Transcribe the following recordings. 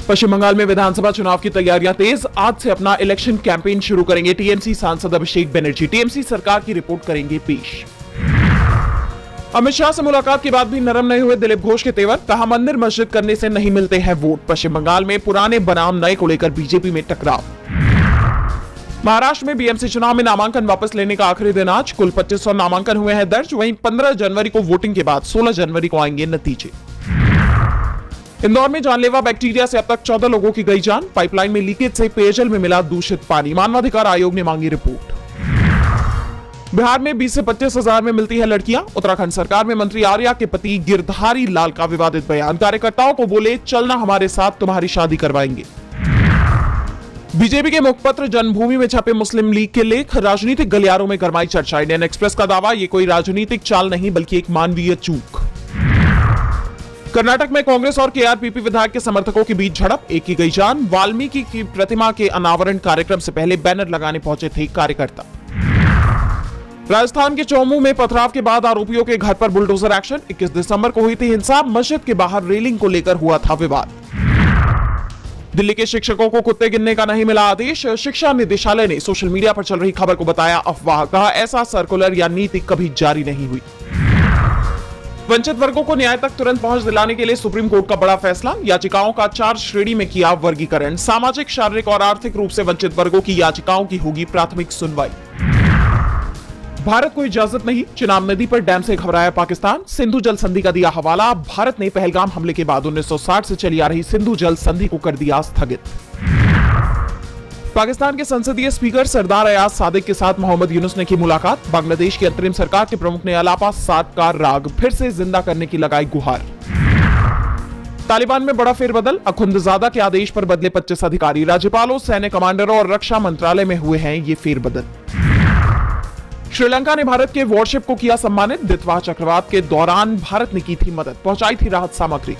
पश्चिम बंगाल में विधानसभा चुनाव की तैयारियां तेज। आज से अपना इलेक्शन कैंपेन शुरू करेंगे टीएमसी सांसद अभिषेक बनर्जी। टीएमसी सरकार की रिपोर्ट करेंगे पेश। अमित शाह से मुलाकात के बाद भी नरम नहीं हुए दिलीप घोष के तेवर। कहा, मंदिर मस्जिद करने से नहीं मिलते हैं वोट। पश्चिम बंगाल में पुराने बनाम नए को लेकर बीजेपी में टकराव। महाराष्ट्र में बीएमसी चुनाव में नामांकन वापस लेने का आखिरी दिन आज। कुल 2500 नामांकन हुए हैं दर्ज। वहीं 15 जनवरी को वोटिंग के बाद 16 जनवरी को आएंगे नतीजे। इंदौर में जानलेवा बैक्टीरिया से अब तक 14 लोगों की गई जान। पाइपलाइन में लीकेज से पेयजल में मिला दूषित पानी। मानवाधिकार आयोग ने मांगी रिपोर्ट। बिहार में 20 से 25 हजार में मिलती है लड़कियां। उत्तराखंड सरकार में मंत्री आर्या के पति गिरधारी लाल का विवादित बयान। कार्यकर्ताओं को बोले, चलना हमारे साथ, तुम्हारी शादी करवाएंगे। बीजेपी के मुखपत्र जन्मभूमि में छपे मुस्लिम लीग के लेख। राजनीतिक गलियारों में गरमाई चर्चा। इंडियन एक्सप्रेस का दावा, ये कोई राजनीतिक चाल नहीं बल्कि एक मानवीय चूक। कर्नाटक में कांग्रेस और केआरपीपी विधायक के समर्थकों के बीच झड़प। एक की गई जान। वाल्मीकि की प्रतिमा के अनावरण कार्यक्रम से पहले बैनर लगाने पहुंचे थे कार्यकर्ता। राजस्थान के चौमू में पथराव के बाद आरोपियों के घर पर बुलडोजर एक्शन। 21 दिसंबर को हुई थी हिंसा। मस्जिद के बाहर रेलिंग को लेकर हुआ था विवाद। दिल्ली के शिक्षकों को कुत्ते गिनने का नहीं मिला आदेश। शिक्षा निदेशालय ने सोशल मीडिया पर चल रही खबर को बताया अफवाह। कहा, ऐसा सर्कुलर या नीति कभी जारी नहीं हुई। वंचित वर्गों को न्याय तक तुरंत पहुंच दिलाने के लिए सुप्रीम कोर्ट का बड़ा फैसला। याचिकाओं का 4 श्रेणी में किया वर्गीकरण। सामाजिक, शारीरिक और आर्थिक रूप से वंचित वर्गों की याचिकाओं की होगी प्राथमिक सुनवाई। भारत को इजाजत नहीं। चिनाब नदी पर डैम से घबराया पाकिस्तान। सिंधु जल संधि का दिया हवाला। भारत ने पहलगाम हमले के बाद 1960 से चली आ रही सिंधु जल संधि को कर दिया स्थगित। पाकिस्तान के संसदीय स्पीकर सरदार अयाज सादिक के साथ मोहम्मद यूनुस ने की मुलाकात। बांग्लादेश की अंतरिम सरकार के प्रमुख ने अलापा 7 का राग फिर से जिंदा करने की लगाई गुहार। तालिबान में बड़ा फेरबदल। अखुंदजादा के आदेश पर बदले 25 अधिकारी। राज्यपालों, सैन्य कमांडरों और रक्षा मंत्रालय में हुए हैं ये फेरबदल। श्रीलंका ने भारत के वॉरशिप को किया सम्मानित। दितवाह चक्रवात के दौरान भारत ने की थी मदद, पहुंचाई थी राहत सामग्री।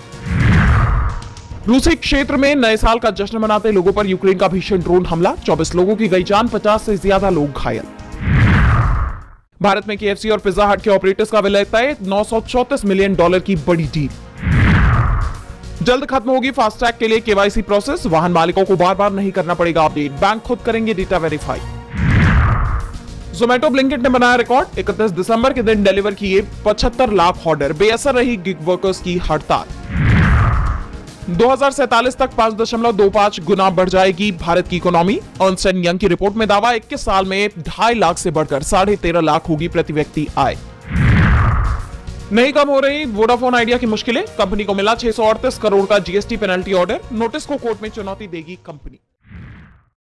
रूसी क्षेत्र में नए साल का जश्न मनाते लोगों पर यूक्रेन का भीषण ड्रोन हमला। 24 लोगों की गई जान, 50 से ज्यादा लोग घायल। भारत में केएफसी और पिज्जा हट के ऑपरेटर्स का विलय तय। $934 मिलियन की बड़ी डील। जल्द खत्म होगी फास्टैग के लिए केवाईसी प्रोसेस। वाहन मालिकों को बार बार नहीं करना पड़ेगा अपडेट। बैंक खुद करेंगे डेटा वेरीफाई। जोमेटो ब्लिंकिट ने बनाया रिकॉर्ड। 31 दिसंबर के दिन डिलीवर किए 75 लाख ऑर्डर। बेअसर रही गिग वर्कर्स की हड़ताल। 2047 तक 5.25 गुना बढ़ जाएगी भारत की इकोनॉमी। अर्नस्ट एंड यंग की रिपोर्ट में दावा, 21 साल में 2.5 लाख से बढ़कर 13.5 लाख होगी प्रति व्यक्ति आय। नहीं कम हो रही वोडाफोन आइडिया की मुश्किलें। कंपनी को मिला 638 करोड़ का जीएसटी पेनल्टी ऑर्डर। नोटिस को कोर्ट में चुनौती देगी कंपनी।